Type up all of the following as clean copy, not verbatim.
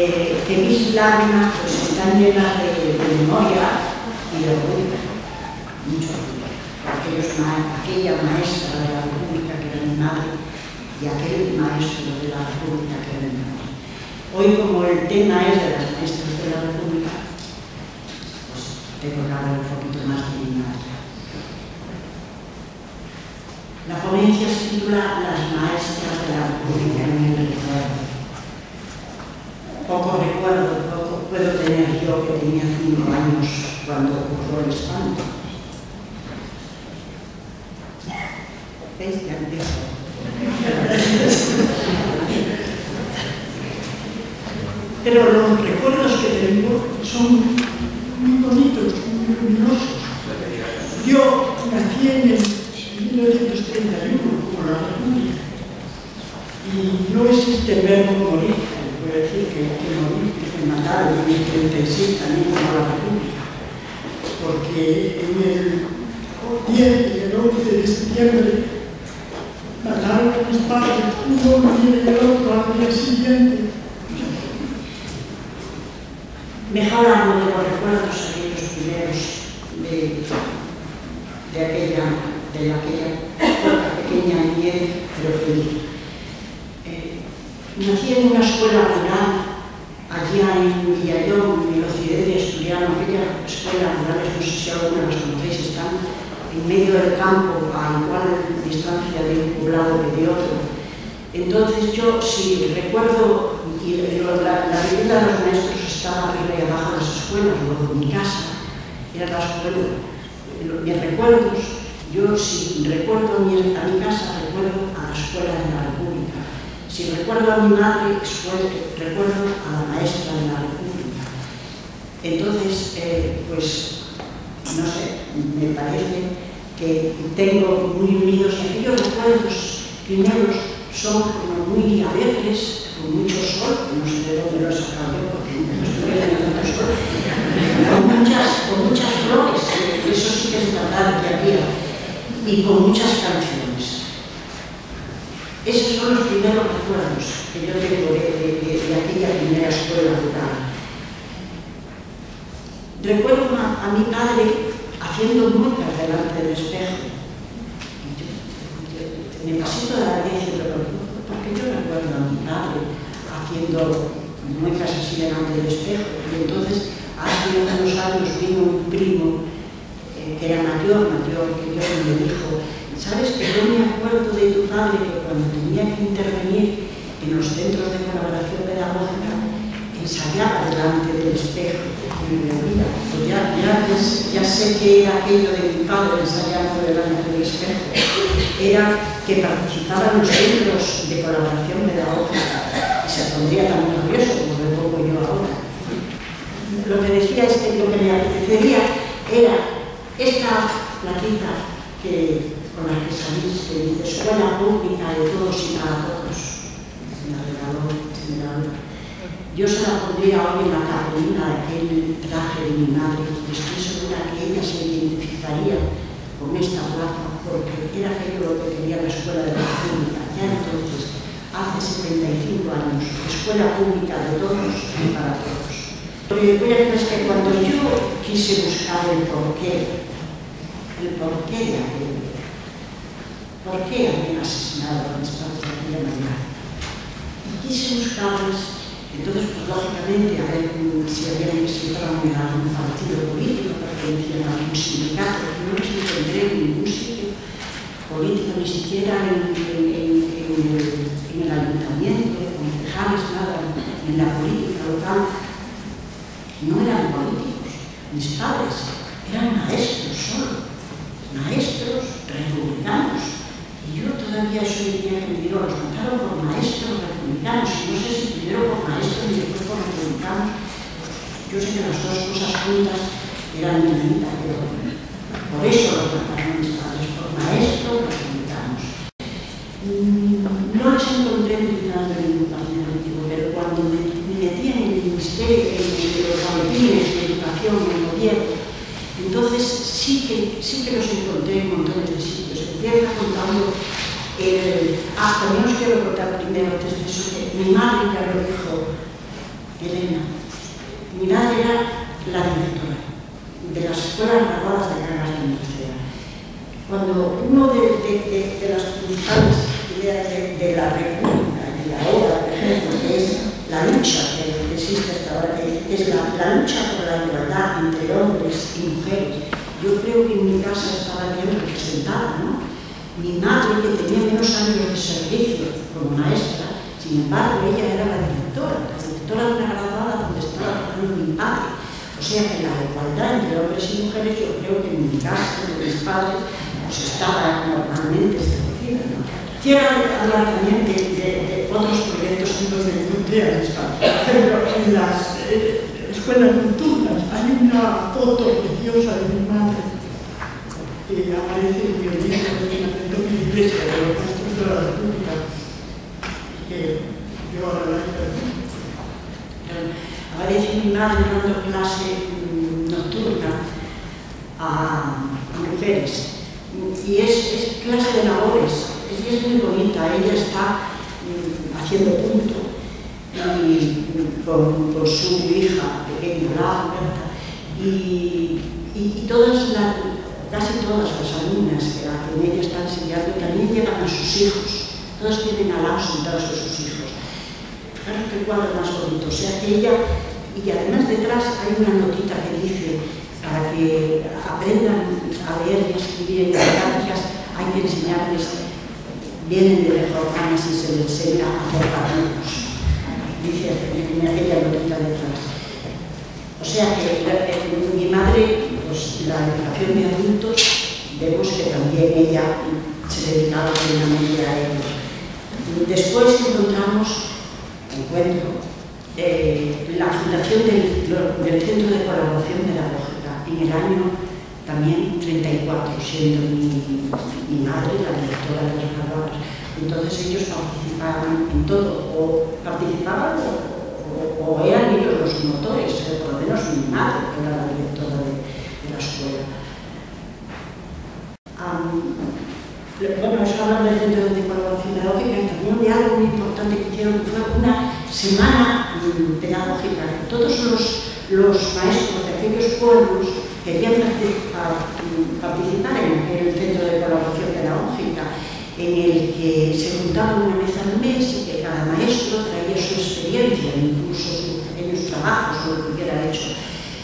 que mis lágrimas pues, están llenas de memoria y de orgullo, mucho orgullo. Aquella maestra de la República que era mi madre y aquel maestro de la República que era mi madre. Hoy, como el tema es de las maestras de la República, pues tengo que hablar un poquito más de mi madre. La ponencia se titula Las maestras de la República en el recuerdo. Poco recuerdo, poco puedo tener yo que tenía 5 años cuando ocurrió el espanto. ¿Veis? Ya empiezo. Pero los recuerdos que tengo son muy bonitos, muy luminosos. Yo nací en el 1931, como la República, y no existe el verbo morir. Puedo decir que morir, que me mataron en el 36 también como la República, porque en el 10 y el 11 de septiembre mataron a mis padres, uno y el otro al día siguiente. Mejor hablo de los recuerdos aquellos primeros de aquella pequeña niñez, pero feliz. Nací en una escuela rural, allá en Villayón, en el occidente asturiano. Aquellas escuelas rurales, no sé si alguna las conocéis, están en medio del campo, a igual distancia de un poblado que de otro. Entonces yo, si recuerdo, y la vivienda de los maestros estaba arriba y abajo de las escuelas, luego mi casa era la escuela. Mis recuerdos, yo si recuerdo a mi casa, recuerdo a la escuela de la República. Si recuerdo a mi madre, recuerdo a la maestra de la República. Entonces, pues, no sé, me parece que tengo muy unidos y aquellos recuerdos primeros son como muy alegres, con mucho sol, no sé de dónde lo he sacado yo, porque no estuve en tanto sol, con muchas flores, eso sí que es verdad que había, y con muchas canciones. Esos son los primeros recuerdos que yo tengo de aquella primera escuela rural. Recuerdo a mi padre haciendo muecas delante del espejo. Me pasé toda la vida diciendo, porque yo recuerdo a mi padre haciendo muecas así delante del espejo. Y entonces, hace unos años vino un primo que era mayor que yo, y me dijo, ¿sabes que yo me acuerdo de tu padre que cuando tenía que intervenir en los centros de colaboración pedagógica ensayaba delante del espejo? Y me decía, pues ya sé que era aquello de mi padre ensayando delante del espejo. Era que participaba en los centros de colaboración pedagógica y se pondría tan nervioso como me pongo yo ahora. Lo que decía es que lo que me apetecería era esta plaquita con la que salís, que dice Escuela Pública de Todos y para Todos. Me la regaló el general. Yo se la pondría hoy en la cartulina de aquel traje de mi madre, y estoy segura que ella se identificaría con esta placa, porque era aquello lo que quería la Escuela de la República. Ya entonces, hace 75 años, Escuela Pública de Todos y para Todos. Lo que voy a decir es que cuando yo quise buscar el porqué de aquello, ¿por qué habían asesinado a mis padres de aquella manera? Y quise buscarles. Entonces, pues lógicamente, a ver si habían presentado en algún partido político, pertenecían a algún sindicato, que no les encontré en ningún sitio político, ni siquiera en el ayuntamiento, de concejales, nada, en la política local. No eran políticos, mis padres eran maestros solo, maestros republicanos. Y yo todavía soy día que me digo, los mataron por maestros republicanos, y no sé si primero por maestros y después por republicanos. Yo sé que las dos cosas juntas eran dinamita, pero por eso los mataron mis padres, por maestros republicanos. No les encontré utilizando ningún partido político, pero cuando me metí en el ministerio de los boletines de educación en el gobierno, entonces sí que los encontré en montones de sitios. Empieza contando también os quiero contar primero antes de eso que mi madre ya lo dijo, el escuelas graduadas de Cangas de Murcia. Cuando uno de las principales ideas de la República y ahora, por ejemplo, que es la lucha que existe hasta ahora, que es la lucha por la igualdad entre hombres y mujeres, yo creo que en mi casa estaba bien representada, ¿no? Mi madre, que tenía menos años de servicio como maestra, sin embargo, ella era la directora de una graduada donde estaba trabajando mi padre. O sea que la igualdad entre hombres y mujeres, yo creo que en mi casa, de mis padres, pues estaba normalmente establecida, ¿no? Quiero hablar también de otros proyectos en los de industria en España. Por ejemplo, en las escuelas nocturnas hay una foto preciosa de mi madre que aparece en el libro de la Iglesia de los Maestros de la República, que yo ahora la he. Aparece mi madre dando clase nocturna a mujeres y es clase de labores, es muy bonita. Ella está haciendo punto y con su hija pequeña, Berta, y casi todas las alumnas que en ella están enseñando también llevan a sus hijos, todas tienen al lado sentados a sus hijos. Claro que el cuadro más bonito, o sea que ella, y además detrás hay una notita que dice, para que aprendan a leer y a escribir en matemáticas hay que enseñarles, vienen de mejor ganas y se les enseña a hacer padrinos, dice en aquella notita detrás. O sea que mi madre, pues la educación de adultos, vemos que también ella se dedicaba plenamente a ello. Después encuentro la fundación del Centro de Colaboración Pedagógica en el año también 34, siendo mi madre la directora de las graduadas. Entonces ellos participaban en todo, o eran ellos los motores, por lo menos mi madre, que era la directora de la escuela. Bueno, eso habla del Centro de Colaboración Pedagógica y también de algo muy importante que hicieron, que fue una semana pedagógica. Todos los maestros de aquellos pueblos querían participar en el Centro de Colaboración Pedagógica, en el que se juntaban una vez al mes y que cada maestro traía su experiencia, incluso sus pequeños trabajos o lo que hubiera hecho.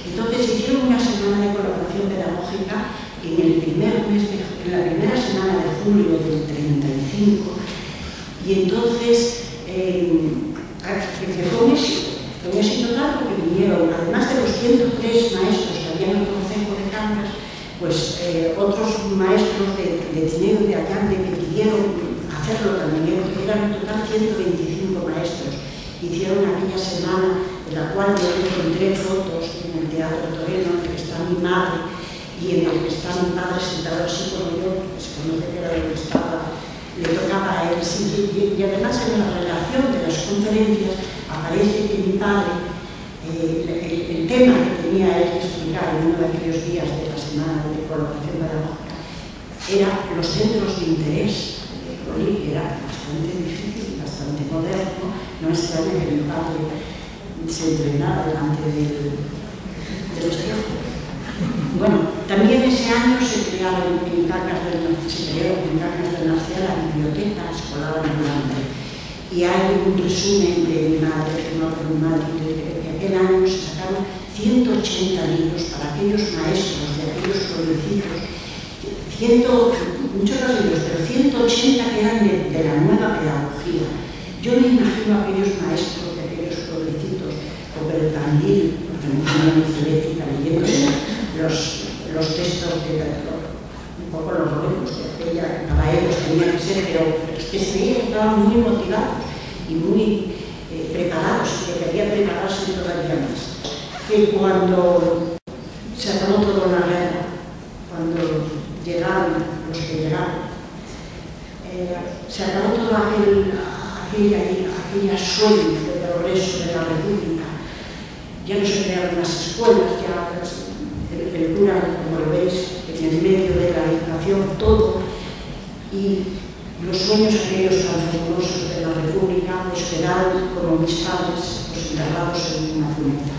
Entonces hicieron una semana de colaboración pedagógica en la primera semana de julio del 35, y entonces fue un éxito tal porque vinieron, además de los 103 maestros que había en el Concejo de Cangas, pues otros maestros de Tineo y de Allande que pidieron hacerlo también, eran en total 125 maestros. Hicieron aquella semana en la cual yo encontré fotos en el Teatro Toreno, en el que está mi madre y en el que está mi padre sentado así como yo, porque se conoce que era donde estaba, le tocaba a él. Y además en la relación de las conferencias aparece que mi padre, el tema que tenía él que explicar en uno de aquellos días de la semana de colaboración pedagógica era los centros de interés, que era bastante difícil, bastante moderno. No extraña que mi padre se entrenara delante del espejo. Bueno, también ese año se crearon en Cangas del Narcea la biblioteca escolar ambulante. Y hay un resumen de mi madre, firmado por mi madre, que aquel año se sacaron 180 libros para aquellos maestros de aquellos pueblecitos, muchos libros, pero 180 que eran de la nueva pedagogía. Yo me imagino a aquellos maestros de aquellos pueblecitos, o el Candil, porque no tenían alfabética, leyendo los textos un poco los romanos de aquella, para ellos tenía que ser, pero es que se veía que estaban muy motivados y muy preparados, que querían prepararse todavía más. Que cuando se acabó toda la guerra, cuando llegaron los que llegaron, se acabó todo aquella sueño de progreso de la República. Ya no se crearon las escuelas, ya el cura, como lo veis, en el medio de la educación, todo, y los sueños aquellos tan fabulosos de la República pues quedaron como mis padres, pues enterrados en una cuneta.